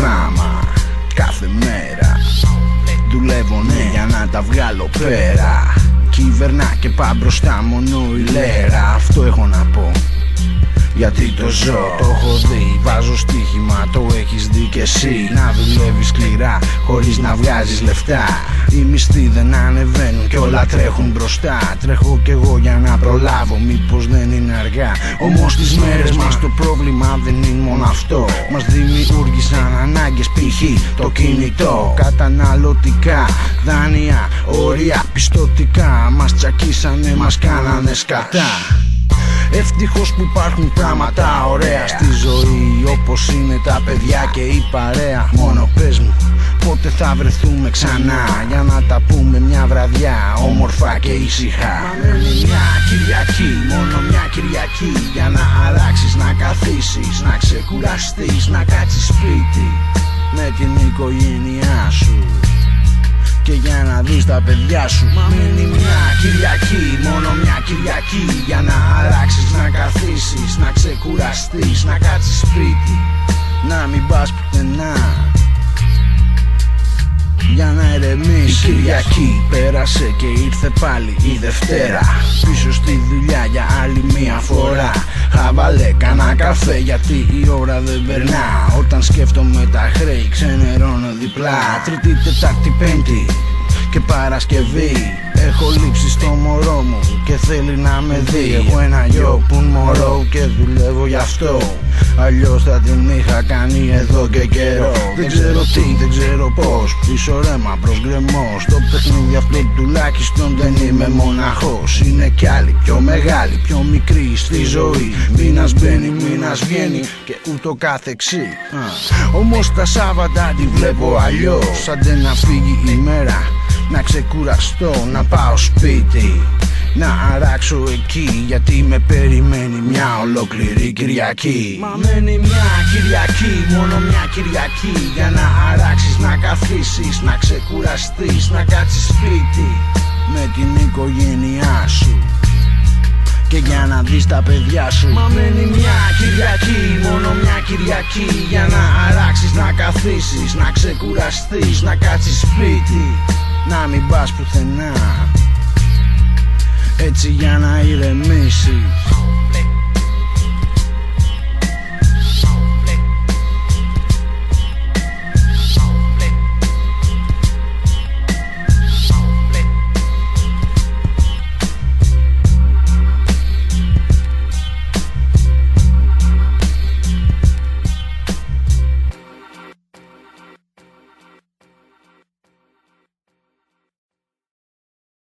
πράγμα κάθε μέρα. Δουλεύω ναι για να τα βγάλω πέρα. Κυβερνά και πά μπροστά μόνο η λέρα. Αυτό έχω να πω, γιατί το ζω, το έχω δει. Βάζω στοίχημα, το έχεις δει κι εσύ. Να δουλεύεις σκληρά χωρίς να βγάζεις λεφτά. Οι μισθοί δεν ανεβαίνουν κι όλα τρέχουν μπροστά. Τρέχω κι εγώ για να προλάβω, μήπως δεν είναι αργά. Όμως τις μέρες μας το πρόβλημα δεν είναι μόνο αυτό. Μας δημιούργησαν ανάγκες, π.χ. το κινητό. Καταναλωτικά δάνεια, όρια πιστωτικά. Μας τσακίσανε, μας κάνανε σκατά. Ευτυχώς που υπάρχουν πράγματα ωραία στη ζωή, όπως είναι τα παιδιά και η παρέα. Μόνο πες μου πότε θα βρεθούμε ξανά, για να τα πούμε μια βραδιά όμορφα και ήσυχα. Μα μένει μια Κυριακή, μόνο μια Κυριακή, για να αράξεις, να καθίσεις, να ξεκουραστείς, να κάτσεις σπίτι με την οικογένειά σου και για να δεις τα παιδιά σου. Μα μένει μια Κυριακή, μόνο μια Κυριακή, για να αράξεις, να καθίσεις, να ξεκουραστείς, να κάτσεις σπίτι, να μην πας πουθενά, για να ερεμήσεις. Η Κυριακή πέρασε και ήρθε πάλι η Δευτέρα. Πίσω στη δουλειά για άλλη μια φορά. Χαβαλέ κάνα καφέ, γιατί η ώρα δεν περνά. Όταν σκέφτομαι τα χρέη ξενερώνω διπλά. Τρίτη, Τετάρτη, Πέμπτη και Παρασκευή έχω λείψει στο μωρό μου και θέλει να με δει. Έχω ένα γιο που είναι μωρό και δουλεύω γι' αυτό, αλλιώς θα την είχα κάνει εδώ και καιρό. Δεν ξέρω τι, δεν ξέρω πως, πίσω ρέμα προς γκρεμό. Στο παιχνίδι αυτό τουλάχιστον δεν είμαι μοναχός. Είναι κι άλλοι πιο μεγάλοι, πιο μικροί στη ζωή. Μήνας μπαίνει, μήνας βγαίνει και ούτω καθεξή. Όμως τα Σάββατα τη βλέπω αλλιώς. Άντε να φύγει η μέρα, να ξεκουραστώ, να πάω σπίτι, να αράξω εκεί, γιατί με περιμένει μια ολόκληρη Κυριακή. Μα μένει μια Κυριακή, μόνο μια Κυριακή, για να αράξεις, να καθίσεις, να ξεκουραστείς, να κάτσεις σπίτι με την οικογένειά σου και για να δεις τα παιδιά σου. Μα μένει μια Κυριακή, μόνο μια Κυριακή, για να αράξεις, να καθίσεις, να ξεκουραστείς, να κάτσεις σπίτι, να μην πας πουθενά, έτσι για να ηρεμήσεις.